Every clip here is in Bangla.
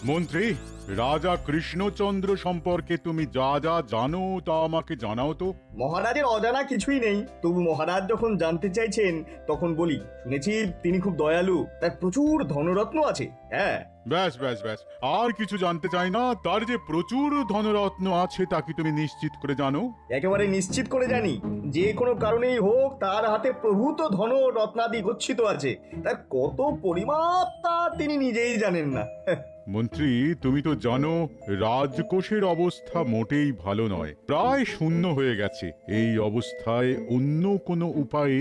মন্ত্রী, রাজা কৃষ্ণচন্দ্র সম্পর্কে তুমি যা যা জানো তা আমাকে জানাও তো। মহারাজের অজানা কিছুই নেই, তবু মহারাজ যখন জানতে চাইছেন তখন বলি। শুনেছি তিনি খুব দয়ালু, তার প্রচুর ধনরত্ন আছে। হ্যাঁ। ব্যাস ব্যাস ব্যাস, আর কিছু জানতে চাই না। তার যে প্রচুর ধনরত্ন আছে তা কি তুমি নিশ্চিত করে জানো? একেবারে নিশ্চিত করে জানি, যে কোনো কারণেই হোক তার হাতে প্রভূত ধন রত্নাদি গচ্ছিত আছে। তার কত পরিমাপ তা তিনি নিজেই জানেন না। মন্ত্রী, তুমি তো জানো রাজকোষের অবস্থা মোটেই ভালো নয়, প্রায় শূন্য হয়ে গেছে। এই অবস্থায় অন্য কোনো উপায়ে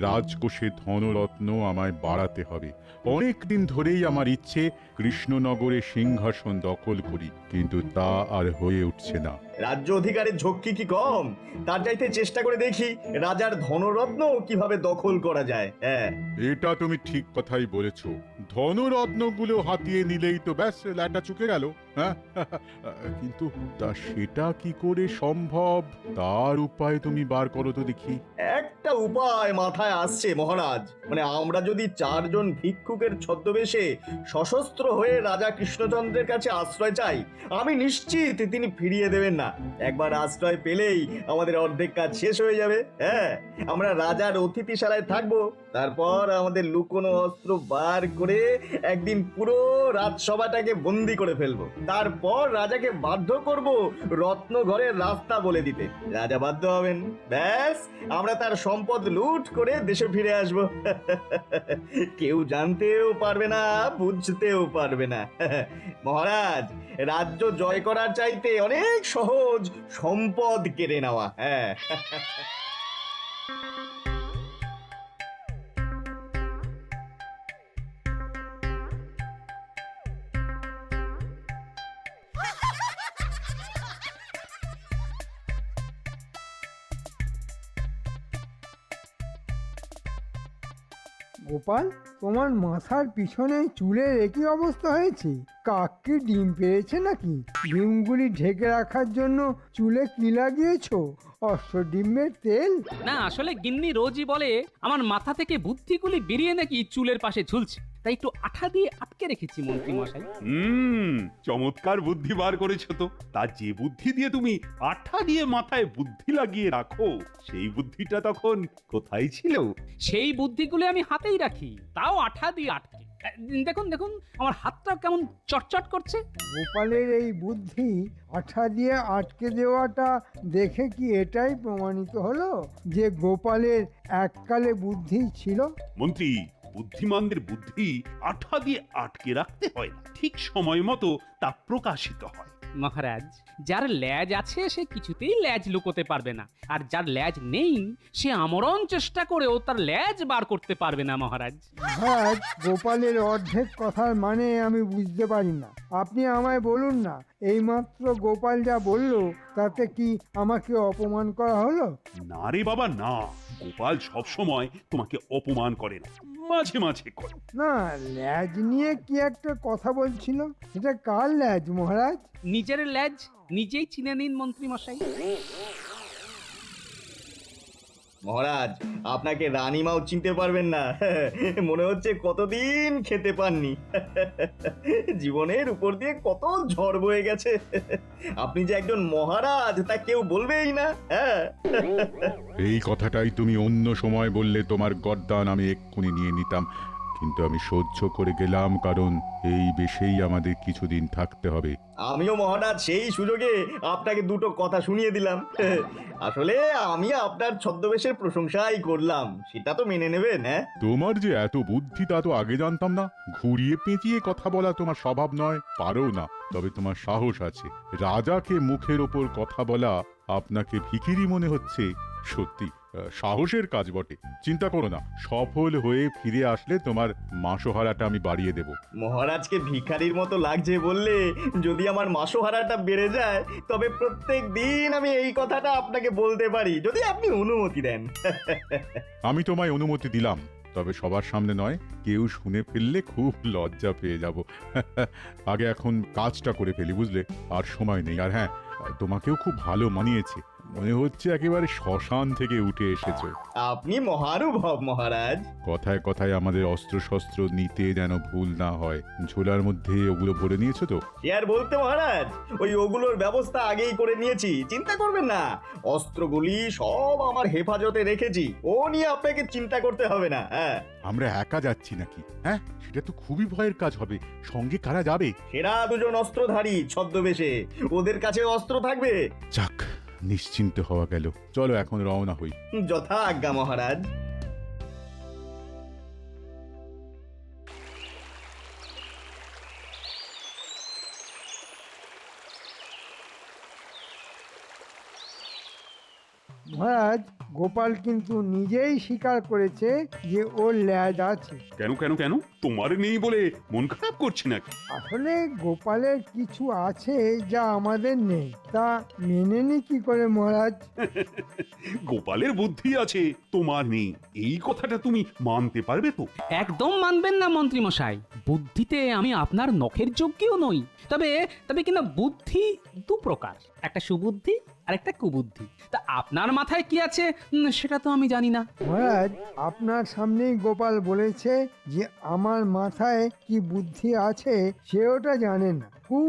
রাজকোষে ধনরত্ন আমায় বাড়াতে হবে। অনেক দিন ধরেই আমার ইচ্ছে কৃষ্ণনগরে সিংহাসন দখল করি, কিন্তু তা আর হয়ে উঠছে না। রাজ্য অধিকারের ঝক্কি কি কম? তার চাইতে চেষ্টা করে দেখি রাজার ধনরত্ন কিভাবে দখল করা যায়। হ্যাঁ, এটা তুমি ঠিক কথাই বলেছ। ধনরত্নগুলো হাতিয়ে নিলেই তো ব্যাস ল্যাটা চুকে গেল। হ্যাঁ, কিন্তু তা সেটা কি করে সম্ভব? তার উপায় তুমি বার করো তো দেখি। একটা উপায় মাথায় আসছে মহারাজ। মানে আমরা যদি চারজন ভিক্ষুকের ছদ্মবেশে সশস্ত্র হয়ে রাজা কৃষ্ণচন্দ্রের কাছে আশ্রয় চাই, আমি নিশ্চিত তিনি ফিরিয়ে দেবেন না। একবার আশ্রয় পেলেই আমাদের অর্ধেক কাজ শেষ হয়ে যাবে। হ্যাঁ, আমরা রাজার অতিথিশালায় থাকবো, তারপর আমাদের লুকোনো অস্ত্র বার করে একদিন পুরো রাজসভাটাকে বন্দি করে ফেলবো। তারপর রাজাকে বাধ্য করব রত্ন ঘরের রাস্তা বলে দিতে। রাজা বাধ্য হবেন, ব্যাস আমরা তার সম্পদ লুট করে দেশে ফিরে আসব। কেউ জানতেও পারবে না, বুঝতেও পারবে না। মহারাজ, রাজ্য জয় করার চাইতে অনেক সহজ সম্পদ কেড়ে নেওয়া। হ্যাঁ। গোপাল, তোমার মাথার পিছনে চুলের একই অবস্থা হয়েছে। কাক কি ডিম পেয়েছে নাকি? ডিমগুলি ঢেকে রাখার জন্য চুলে কি লাগিয়েছো? অশ্বডিমের তেল? না, আসলে গিন্নি রোজই বলে আমার মাথা থেকে বুদ্ধিগুলি বেরিয়ে নাকি চুলের পাশে ঝুলছে, তাই একটু আঠা দিয়ে আটকে রেখেছি মন্ত্রী মশাই। চমৎকার বুদ্ধি বার করেছো তো। তা যে বুদ্ধি দিয়ে তুমি আঠা দিয়ে মাথায় বুদ্ধি লাগিয়ে রাখো, সেই বুদ্ধিটা তখন কোথায় ছিল? সেই বুদ্ধিগুলি আমি হাতেই রাখি, তাও আঠা দিয়ে আটকে। দেখুন দেখুন, আমার হাতটা কেমন চটচট করছে। গোপালের এই বুদ্ধি আঠা দিয়ে আটকে দেওয়াটা দেখে কি এটাই প্রমাণিত হলো যে গোপালের এককালে বুদ্ধি ছিল? মন্ত্রী, বুদ্ধিমানদের বুদ্ধি আঠা দিয়ে আটকে রাখতে হয় না, ঠিক সময় মতো তা প্রকাশিত হয়। মহারাজ, যার ল্যাজ আছে সে কিছুতেই ল্যাজ লুকোতে পারবে না, আর যার ল্যাজ নেই সে আমরণ চেষ্টা করেও তার ল্যাজ বার করতে পারবে না মহারাজ। মহারাজ, গোপালের অর্ধেক কথার মানে আমি বুঝতে পারি না। আপনি আমায় বলুন না, এইমাত্র গোপাল যা বলল তাতে কি আমাকে অপমান করা হলো? না রে বাবা না, গোপাল সব সময় তোমাকে অপমান করে না, মাঝে মাঝে করে। না, ল্যাজ নিয়ে কি একটা কথা বলছিল। এটা কার ল্যাজ মহারাজ? নিজের ল্যাজ নিজেই চিনে নিন মন্ত্রী মশাই। মহারাজ, আপনাকে রানীমাও চিনতে পারবেন না। মনে হচ্ছে কতদিন খেতে পাননি। জীবনের উপর দিয়ে কত ঝড় বয়ে গেছে। আপনি যে একজন মহারাজ তা কেউ বলবেই না। হ্যাঁ। এই কথাটাই তুমি অন্য সময় বললে তোমার গর্দান আমি এক্ষুনি নিয়ে নিতাম, কিন্তু আমি সহ্য করে গেলাম, কারণ এই বেশেই আমাদের কিছুদিন থাকতে হবে। আমিও মহারাজ সেই সুযোগে আপনাকে দুটো কথা শুনিয়ে দিলাম। আসলে আমি আপনার ছদ্মবেশের প্রশংসাই করলাম, সেটা তো মেনে নেবেন। হ্যাঁ, তোমার যে এত বুদ্ধি তা তো আগে জানতাম না। ঘুরিয়ে পেঁচিয়ে কথা বলা তোমার স্বভাব নয়, পারো না, তবে তোমার সাহস আছে। রাজাকে মুখের ওপর কথা বলা আপনাকে ভিখিরি মনে হচ্ছে, সত্যি সাহসের কাজ বটে। চিন্তা করো না, সফল হয়ে ফিরে আসলে তোমার মাসোহারাটা আমি বাড়িয়ে দেব। মহারাজকে ভিখারির মতো লাগছে বললে যদি আমার মাসোহারাটা বেড়ে যায়, তবে প্রত্যেক দিন আমি এই কথাটা আপনাকে বলতে পারি, যদি আপনি অনুমতি দেন। আমি তোমায় অনুমতি দিলাম, তবে সবার সামনে নয়। কেউ শুনে ফেললে খুব লজ্জা পেয়ে যাব। আগে এখন কাজটা করে ফেলি, বুঝলে? আর সময় নেই। আর হ্যাঁ, তোমাকেও খুব ভালো মানিয়েছে। মনে হচ্ছে একেবারে শ্মশান থেকে উঠে এসেছো। আপনি মহানুভব মহারাজ। কথায় কথায় আমাদের অস্ত্রশস্ত্র নিতে যেন ভুল না হয়। ঝোলার মধ্যে ওগুলো ভরে নিয়েছো তো? এ আর বলতে মহারাজ, ওগুলোর ব্যবস্থা আগেই করে নিয়েছি, চিন্তা করবেন না। অস্ত্রগুলি সব আমার হেফাজতে রেখেছি, ও নিয়ে আপনাকে চিন্তা করতে হবে না। হ্যাঁ, আমরা একা যাচ্ছি নাকি? হ্যাঁ, সেটা তো খুবই ভয়ের কাজ হবে। সঙ্গে কারা যাবে? সেরা দুজন অস্ত্রধারী ছদ্মবেশে, ওদের কাছে অস্ত্র থাকবে। যাক, নিশ্চিন্ত হওয়া গেল। চলো এখন রওনা হই। যথা আজ্ঞা মহারাজ। মহারাজ, গোপাল কিন্তু নিজেই স্বীকার করেছে যে ওর ল্যাজ আছে। কেন কেন কেন, তোমার নেই বলে মন খারাপ করছে নাকি? আসলে গোপালের কিছু আছে যা আমাদের নেই, তা মেনে নি কি করে মহারাজ? গোপালের বুদ্ধি আছে, তোমার নেই, এই কথাটা তুমি মানতে পারবে তো? একদম মানবেন না মন্ত্রী মশাই, বুদ্ধিতে আমি আপনার নখের যোগ্যও নই। তবে তবে কিনা বুদ্ধি দু প্রকার, একটা সুবুদ্ধি আর একটা কুবুদ্ধি। তা আপনার মাথায় কি আছে সেটা তো আমি জানি না। মহারাজ, আপনার সামনেই গোপাল বলেছে যে আমার মাথায় কি বুদ্ধি আছে সে ওটা জানে না। কু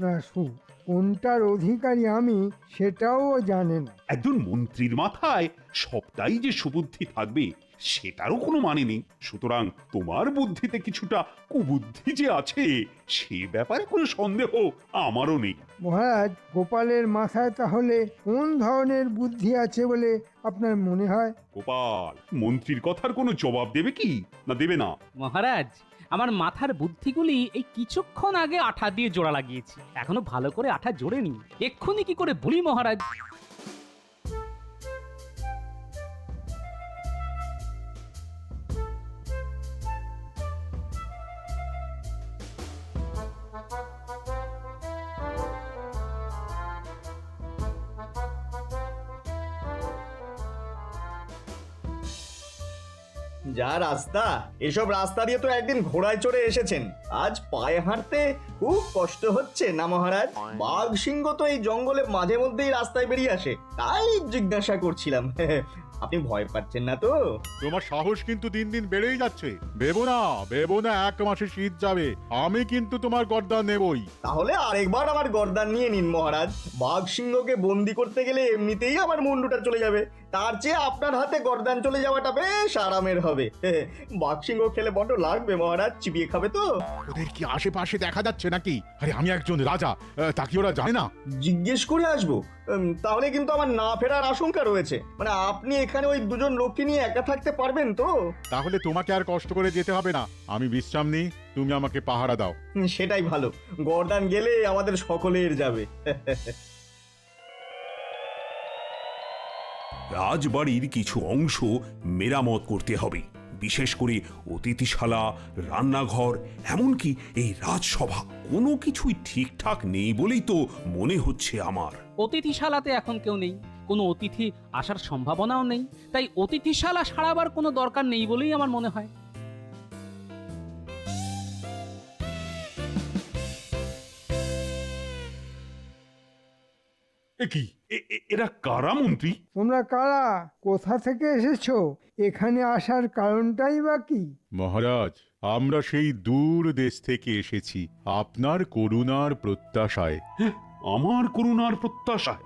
না সু, কোনটার অধিকারী আমি সেটাও ও জানে না। একজন মন্ত্রীর মাথায় সবটাই যে সুবুদ্ধি থাকবে সেটারও কোনো মানে নেই। সুতরাং তোমার বুদ্ধিতে কিছুটা কুবুদ্ধি যে আছে সে ব্যাপারে কোনো সন্দেহ আমারও নেই। মহারাজ, গোপালের মাথায় তাহলে কোন ধরনের বুদ্ধি আছে বলে আপনার মনে হয়? গোপাল মন্ত্রীর কথার কোনো জবাব দেবে কি না দেবে না? মহারাজ, আমার মাথার বুদ্ধিগুলি এই কিছুক্ষণ আগে আঠা দিয়ে জোড়া লাগিয়েছি, এখনো ভালো করে আঠা জোড়েনি। এক্ষুনি কি করে বলি মহারাজ। যা রাস্তা, এসব রাস্তা দিয়ে তো একদিন ঘোড়ায় চড়ে এসেছেন, আজ পায়ে হাঁটতে খুব কষ্ট হচ্ছে না মহারাজ? বাঘ সিংহ তো এই জঙ্গলে মাঝে মধ্যেই রাস্তায় বেরিয়ে আসে, তাই জিজ্ঞাসা করছিলাম। আপনি ভয় পাচ্ছেন না তো? তোমার সাহস কিন্তু দিন দিন বেড়েই যাচ্ছে। ভেবো না 1 মাসে শীত যাবে, আমি কিন্তু তোমার গর্দান নেবই। তাহলে আরেকবার আমার গর্দান নিয়ে নিন মহারাজ। বাঘ সিংহকে বন্দি করতে গেলে এমনিতেই আমার মুন্ডুটা চলে যাবে, তার চেয়ে আপনার হাতে গর্দান চলে যাওয়াটা বেশ আরামের হবে। বাঘ সিংহ খেলে বড্ড লাগবে মহারাজ, চিবিয়ে খাবে তো। ওদের কি আশেপাশে দেখা যাচ্ছে নাকি? আরে আমি একজন রাজা, তা কি ওরা জানে না? জিজ্ঞেস করে আসবো? তাহলে কিন্তু আমার না ফেরার আশঙ্কা রয়েছে। মানে আপনি এখানে ওই দুজন লোককে নিয়ে একা থাকতে পারবেন তো? তাহলে তোমাকে আর কষ্ট করে যেতে হবে না, আমি বিশ্রাম নিই, তুমি আমাকে পাহারা দাও। সেটাই ভালো, গর্দান গেলে আমাদের সকলের যাবে। রাজবাড়ির কিছু অংশ মেরামত করতে হবে, বিশেষ করে অতিথিশালা, রান্নাঘর, এমনকি এই রাজসভা। কোনো কিছুই ঠিকঠাক নেই বলেই তো মনে হচ্ছে আমার। অতিথিশালাতে এখন কেউ নেই, কোনো অতিথি আসার সম্ভাবনাও নেই, তাই অতিথিশালা সারাবার কোনো দরকার নেই বলেই আমার মনে হয়। কি এরা কারা মন্ত্রী? তোমরা কারা? কোথা থেকে এসেছো? এখানে আসার কারণটাই বা কি? মহারাজ, আমরা সেই দূর দেশ থেকে এসেছি আপনার করুণার প্রত্যাশায়। আমার করুণার প্রত্যাশায়?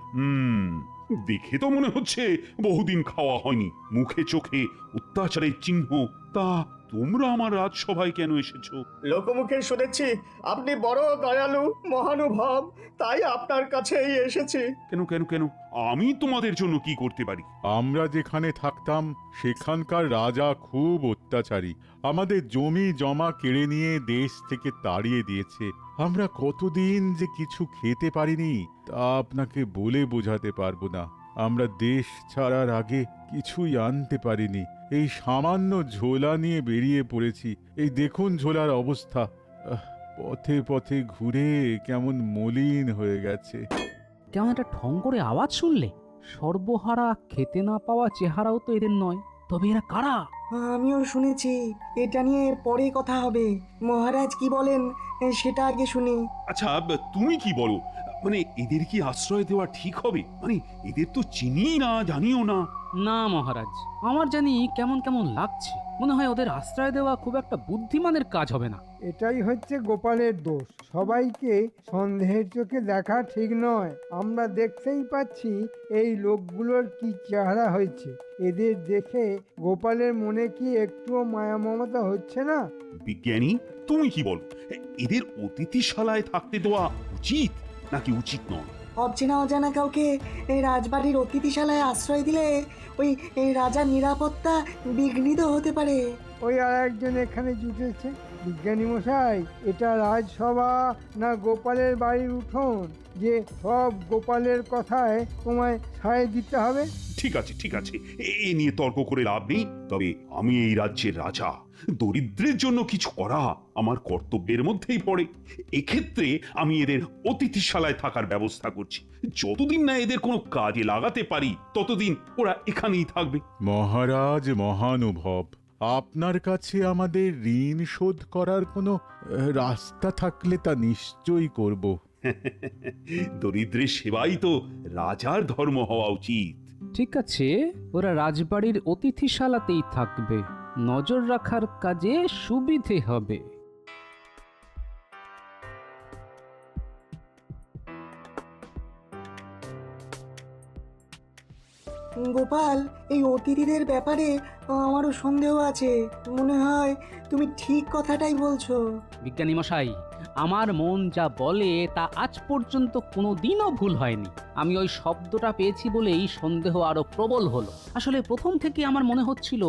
দেখে তো মনে হচ্ছে বহুদিন খাওয়া হয়নি, মুখে চোখে অত্যাচারের চিহ্ন। তা তোমরা আমার রাজসভায় কেন এসেছো? লোকমুখে শুনেছি আপনি বড় দয়ালু মহানুভব, তাই আপনার কাছেই এসেছি। কেন কেন কেন, আমি তোমাদের জন্য কি করতে পারি? আমরা যেখানে থাকতাম সেখানকার রাজা খুব অত্যাচারী, আমাদের জমি জমা কেড়ে নিয়ে দেশ থেকে তাড়িয়ে দিয়েছে। আমরা কতদিন যে কিছু খেতে পারিনি তা আপনাকে বলে বোঝাতে পারবো না। আমরা দেশ ছাড়ার আগে কিছুই আনতে পারিনি, এই সামান্য ঝোলা নিয়ে বেরিয়ে পড়েছি। এই দেখুন ঝোলার অবস্থা, পথে পথে ঘুরে কেমন মলিন হয়ে গেছে। কেমন একটা ঠং করে আওয়াজ শুনলে? সর্বহারা খেতে না পাওয়া চেহারাও তো এদের নয়, তবে এরা কারা? আমিও শুনেছি, এটা নিয়ে পরে কথা হবে। মহারাজ কি বলেন সেটা আগে শুনি। আচ্ছা তুমি কি বলো, মানে এদের কি আশ্রয় দেওয়া ঠিক হবে? মানে এদের তো চিনি না, জানিও না। না মহারাজ, আমার জানি কেমন কেমন লাগছে। মনে হয় ওদের আশ্রয় দেওয়া খুব একটা বুদ্ধিমানের কাজ হবে না। এটাই হচ্ছে গোপালের দোষ। সবাইকে সন্দেহের চোখে দেখা ঠিক নয়। আমরা দেখতেই পাচ্ছি এই লোকগুলোর কি চেহারা হয়েছে। এদের দেখে গোপালের মনে কি একটুও মায়া মমতা হচ্ছে না? বিজ্ঞানী, তুমি কি বলো? এদের অতিথিশালায় থাকতে দেওয়া উচিত নাকি উচিত নয়? অচেনা অজানা কাউকে এই রাজবাড়ির অতিথিশালায় আশ্রয় দিলে এই রাজার নিরাপত্তা বিঘ্নিত হতে পারে। ওই আর একজন এখানে জুটেছে। বিজ্ঞানী মশাই, এটা রাজসভা না গোপালের বাড়ির উঠোন যে সব গোপালের কথায় তোমায় সায় দিতে হবে? ঠিক আছে, ঠিক আছে, এ নিয়ে তর্ক করে লাভ নেই। তবে আমি এই রাজ্যের রাজা, দরিদ্রের জন্য কিছু করা আমার কর্তব্যের মধ্যেই পড়ে। এক্ষেত্রে আমি এদের অতিথিশালায় থাকার ব্যবস্থা করছি। যতদিন না এদের কোনো কাজে লাগাতে পারি ততদিন ওরা এখানেই থাকবে। মহারাজ মহানুভব, আপনার কাছে আমাদের ঋণ শোধ করার কোনো রাস্তা থাকলে তা নিশ্চয়ই করব। দরিদ্রের সেবাই তো রাজার ধর্ম হওয়া উচিত। ঠিক আছে, ওরা রাজবাড়ির অতিথিশালাতেই থাকবে। নজর রাখার কাজে সুবিধে হবে। গোপাল, এই অতিথিদের ব্যাপারে আমারও সন্দেহ আছে। মনে হয় তুমি ঠিক কথাটাই বলছো। বিজ্ঞানী মশাই, আমার মন যা বলে তা আজ পর্যন্ত কোনোদিনও ভুল হয়নি। আমি ওই শব্দটা পেয়েছি বলেই সন্দেহ আরো প্রবল হলো। আসলে প্রথম থেকে আমার মনে হচ্ছিল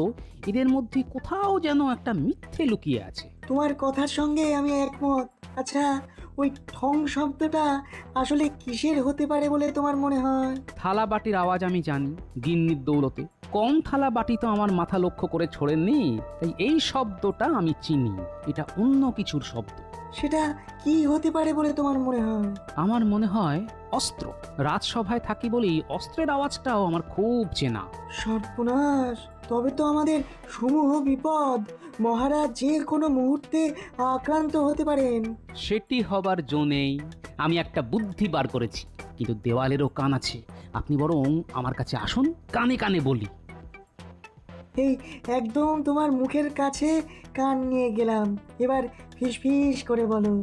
এদের মধ্যে কোথাও যেন একটা মিথ্যে লুকিয়ে আছে। তোমার কথার সঙ্গে আমি একমত। আচ্ছা, ওই ঠং শব্দটা আসলে কিসের হতে পারে বলে তোমার মনে হয়? থালা বাটির আওয়াজ আমি জানি, গিন্নির দৌলতে। কম থালা বাটি তো আমার মাথা লক্ষ্য করে ছোড়েননি, তাই এই শব্দটা আমি চিনি। এটা অন্য কিছুর শব্দ। সেটা কি হতে পারে বলে তোমার মনে হয়? আমার মনে হয় অস্ত্র। রাজসভায় থাকি বলেই অস্ত্রের আওয়াজটাও আমার খুব চেনা। সর্বনাশ! তবে তো আমাদের সমূহ বিপদ। মহারাজ যে কোনো মুহূর্তে আক্রান্ত হতে পারেন। সেটি হবার জো নেই। আমি একটা বুদ্ধি বার করেছি, কিন্তু দেওয়ালেরও কান আছে। আপনি বরং আমার কাছে আসুন, কানে কানে বলি। এই একদম তোমার মুখের কাছে কান নিয়ে গেলাম। এবার ফিসফিস করে বলো।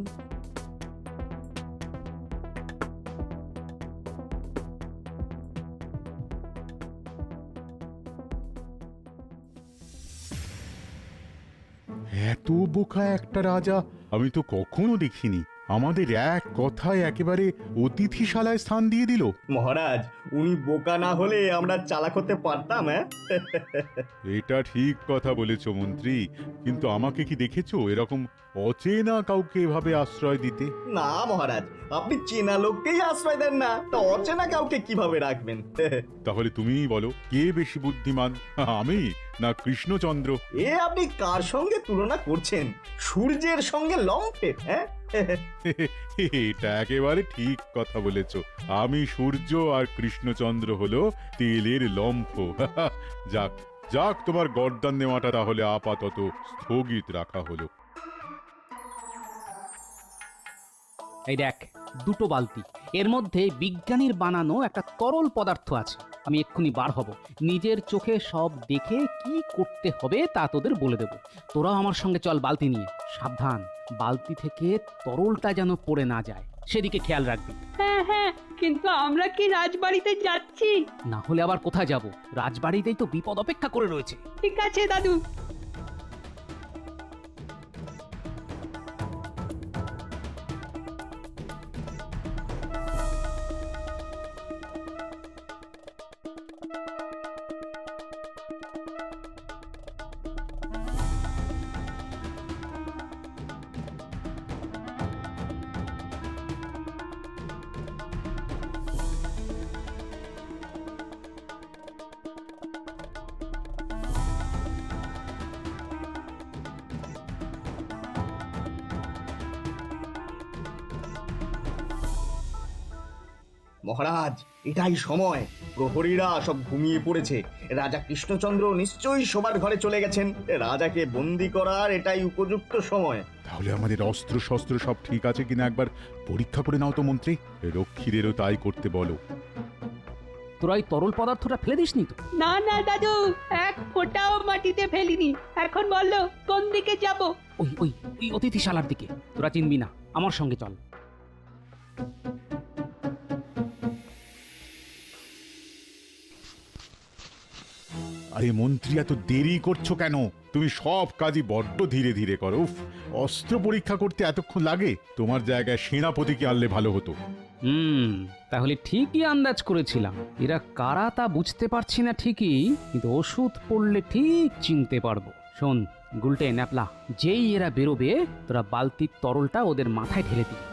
এত বোকা একটা রাজা আমি তো কখনো দেখিনি। আমাদের এক কথায় একেবারে অতিথিশালায় স্থান দিয়ে দিল। মহারাজ, উনি বোকা না হলে আমরা চালাক হতে পারতাম। হ্যাঁ, এটা ঠিক কথা বলেছ মন্ত্রী, কিন্তু আমাকে কি দেখেছো এরকম অচেনা কাউকে এভাবে আশ্রয় দিতে? না মহারাজ, আপনি চেনা লোককেই আশ্রয় দেন না, তা অচেনা কাউকে কিভাবে রাখবেন? তাহলে তুমিই বলো, কে বেশি বুদ্ধিমান, আমি না কৃষ্ণচন্দ্র? এ আপনি কার সঙ্গে তুলনা করছেন? সূর্যের সঙ্গে লম্ফের? হ্যাঁ, এটা একেবারে ঠিক কথা বলেছ। আমি সূর্য আর কৃষ্ণচন্দ্র হলো তেলের লম্ফ। যাক যাক, তোমার গর্দান নেওয়াটা তাহলে আপাতত স্থগিত রাখা হলো। এই দেখ, দুটো বালতি। এর মধ্যে বিজ্ঞানীর বানানো একটা তরল পদার্থ আছে। আমি এক্ষুনি বার হব, নিজের চোখে সব দেখে কি করতে হবে তা তোদের বলে দেব। তোরাও আমার সঙ্গে চল বালতি নিয়ে। সাবধান, বালতি থেকে তরলটা যেন পড়ে না যায়, সেদিকে খেয়াল রাখবি। হ্যাঁ হ্যাঁ, কিন্তু আমরা কি রাজবাড়িতে যাচ্ছি? না হলে আবার কোথায় যাব? রাজবাড়িতেই তো বিপদ অপেক্ষা করে রয়েছে। ঠিক আছে দাদু। মহারাজ, এটাই সময়। প্রহরীরা সব ঘুমিয়ে পড়েছে। রাজা কৃষ্ণচন্দ্র নিশ্চয়ই শোবার ঘরে চলে গেছেন। রাজাকে বন্দি করার এটাই উপযুক্ত সময়। তাহলে আমাদের অস্ত্র শস্ত্র সব ঠিক আছে কিনা একবার পরীক্ষা করে নাও তো মন্ত্রী। রক্ষীদেরও তাই করতে বলো। তোরা এই তরল পদার্থটা ফেলে দিসনি তো? না না দাদু, এক ফোঁটাও মাটিতে ফেলিনি। এখন বললো কোন দিকে যাব? ওই ওই ওই অতিথিশালার দিকে। তোরা চিনবি না, আমার সঙ্গে চল। আরে মন্ত্রী, এত দেরি করছো কেন? তুমি সব কাজই বড্ড ধীরে ধীরে করো। উফ, অস্ত্র পরীক্ষা করতে এতক্ষণ লাগে? তোমার জায়গায় সেনাপতিকে আনলে ভালো হতো। তাহলে ঠিকই আন্দাজ করেছিলাম। এরা কারা তা বুঝতে পারছি না ঠিকই, কিন্তু ওষুধ পড়লে ঠিক চিনতে পারবো। শোন গুলটে, ন্যাপলা, যেই এরা বেরোবে তোরা বালতির তরলটা ওদের মাথায় ঢেলে দিবি।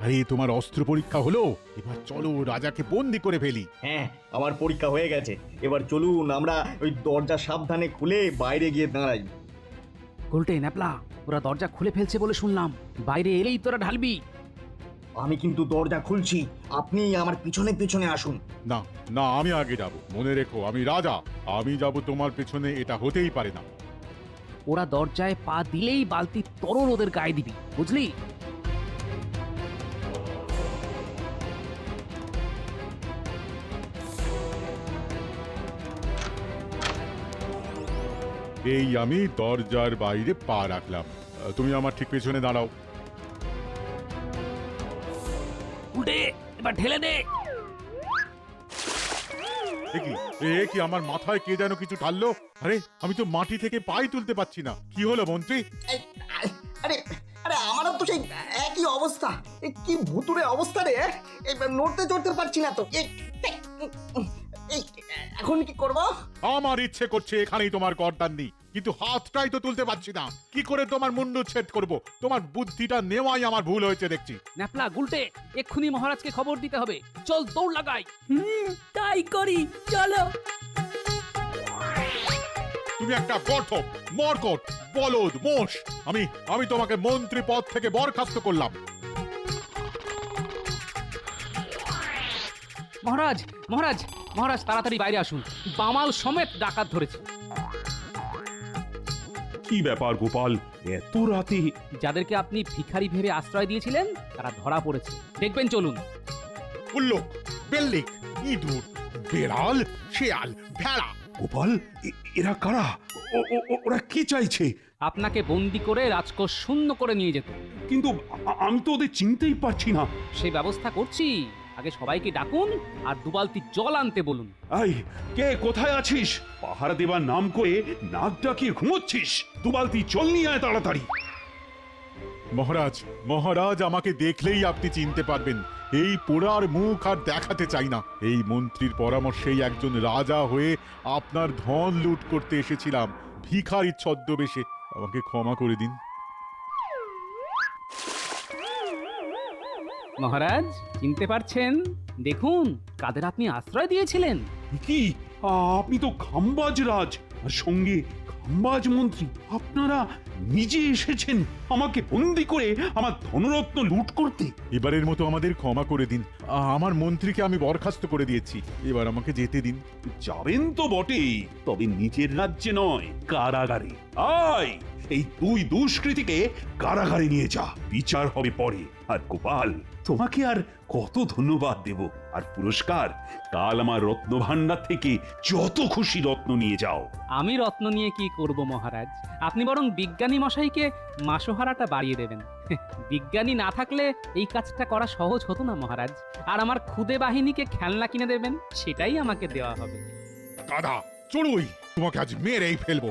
আরে তোমার অস্ত্র পরীক্ষা হলো, এবার চলো রাজাকে বন্দি করে ফেলি। হ্যাঁ, আমার পরীক্ষা হয়ে গেছে। এবার চলুন আমরা ওই দরজা সাবধানে খুলে বাইরে গিয়ে দাঁড়াই। গুলটে, ন্যাপলা, ওরা দরজা খুলে ফেলছে বলে শুনলাম। বাইরে এলেই তোরা ঢালবি। আমি কিন্তু দরজা খুলছি, আপনি আমার পিছনে পিছনে আসুন। না না, আমি আগে যাব। মনে রেখো, আমি রাজা, আমি যাব তোমার পেছনে, এটা হতেই পারে না। ওরা দরজায় পা দিলেই বালতির তরল ওদের গায়ে দিবি, বুঝলি? এই আমি দরজার বাইরে পা রাখলাম, তুমি আমার ঠিক পেছনে দাঁড়াও। গুলটে, এবার ঢেলে দে। এ কি আমার মাথায় কে যেন কিছু ঢাললো? আরে আমি তো মাটি থেকে পাই তুলতে পারছি না। কি হলো মন্ত্রী? আরে আরে আমারও তো সেই একই অবস্থা। কি ভুতুরে অবস্থা রে! নড়তে চড়তে পারছি না তো। এখন কি করব? আমার ইচ্ছে করছে এখানেই তোমার গর্দান নি, কিন্তু হাতটাই তো তুলতে পারছি না। কি করে তোমার মুন্ডু ছেদ করব? তোমার বুদ্ধিটা নেওয়াই আমার ভুল হয়েছে দেখছি। ন্যাপলা, গুলটে, এক্ষুনি মহারাজকে খবর দিতে হবে। চল দৌড় লাগাই। তাই করি, চলো। তুমি একটা গর্ধপ, মরকট, বলদ, মোষ। আমি তোমাকে মন্ত্রী পদ থেকে বরখাস্ত করলাম। মহারাজ, মহারাজ, মহারাজ, তাড়াতাড়ি বাইরে আসুন। বামাল সমেত ডাকাত ধরেছে। কি ব্যাপার গোপাল, এত রাতে? যাদেরকে আপনি ভিখারি ভেবে আশ্রয় দিয়েছিলেন তারা ধরা পড়েছে। দেখবেন, চলুন। উল্লুক, বেল্লিক, ইঁদুর, বেড়াল, শেয়াল, ভেড়া। গোপাল, এরা কারা? ওরা কি চাইছে? আপনাকে বন্দি করে রাজকোষ শূন্য করে নিয়ে যেত। কিন্তু আমি তো ওদের চিনতেই পারছি না। সেই ব্যবস্থা করছি। আগে সবাইকে ডাকুন আর দুবালতি জল আনতে বলুন। এই, কে কোথায় আছিস? পাহারা দেবার নাম করে নাক ডাকিয়ে ঘুমোচ্ছিস? দুবালতি জল নিয়ে আয় তাড়াতাড়ি। মহারাজ, মহারাজ, আমাকে দেখলেই আপনি চিনতে পারবেন। এই পোড়ার মুখ আর দেখাতে চাই না। এই মন্ত্রীর পরামর্শেই একজন রাজা হয়ে আপনার ধন লুট করতে এসেছিলাম, ভিখারির ছদ্মবেশে। আমাকে ক্ষমা করে দিন। মহারাজ, চিনতে পারছেন? দেখুন কাদের আপনি আশ্রয় দিয়েছিলেন। কি, আপনি তো খাম্বাজ রাজ, আর সঙ্গে খাম্বাজ মন্ত্রী। আপনারা নিজে এসেছেন আমাকে বন্দি করে আমার ধনরত্ন লুট করতে। এবারের মতো আমাদের ক্ষমা করে দিন। আমার মন্ত্রীকে আমি বরখাস্ত করে দিয়েছি, এবার আমাকে যেতে দিন। যাবেন তো বটেই, তবে নিজের রাজ্যে নয়, কারাগারে। আয়, এই দুই দুষ্কৃতীকে কারাগারে নিয়ে যা, বিচার হবে পরে। আর গোপাল, তোমাকে আর কত ধন্যবাদ দেব। আর পুরস্কার, কাল আমার রত্ন ভাণ্ডার থেকে যত খুশি রত্ন নিয়ে যাও। আমি রত্ন নিয়ে কি করব মহারাজ? আপনি বরং বিজ্ঞানী মশাইকে মাসোহারাটা বাড়িয়ে দেবেন। বিজ্ঞানী না থাকলে এই কাজটা করা সহজ হতো না মহারাজ। আর আমার খুদে বাহিনীকে খেলনা কিনে দেবেন, সেটাই আমাকে দেওয়া হবে। গাধা, চড়ুই, তোমাকে আজ মেরেই ফেলবো।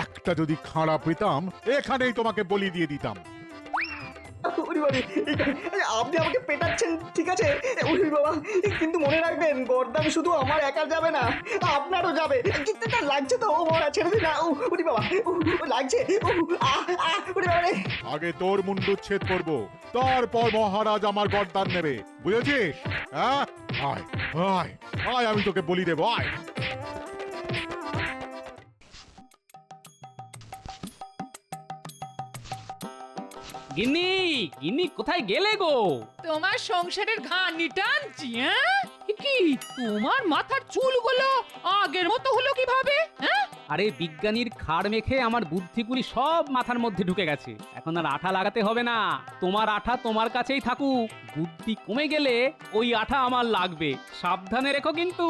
একটা যদি খাড়া পেতাম, এখানেই তোমাকে বলি দিয়ে দিতাম। আপনি আমাকে পেটাচ্ছেন, ঠিক আছে উরি বাবা, কিন্তু মনে রাখবেন গর্দান শুধু আমার একা যাবে না, আপনারও যাবে। কিন্তু লাগছে তো, ও মরা, ছেড়ে দিন না। উরি বাবা, লাগছে। উরি বাবা রে। আগে তোর মুন্ডুচ্ছেদ করবো, তারপর মহারাজ আমার গর্দান নেবে, বুঝেছিস? হ্যাঁ, আয় আয় আয়, আমি তোকে বলি দেবো, আয়। গিন্নি, গিন্নি, কোথায় গেলে গো? তোমার সংসারের ঘানি টানছি। হ্যাঁ, কি তোমার মাথার চুলগুলো আগের মতো হলো কিভাবে? হ্যাঁ, আরে বিজ্ঞানীর খাড় মেখে আমার বুদ্ধিগুলি সব মাথার মধ্যে ঢুকে গেছে, এখন আর আঠা লাগাতে হবে না। তোমার আঠা তোমার কাছেই থাকুক, বুদ্ধি কমে গেলে ওই আঠা আমার লাগবে, সাবধানে রেখো কিন্তু।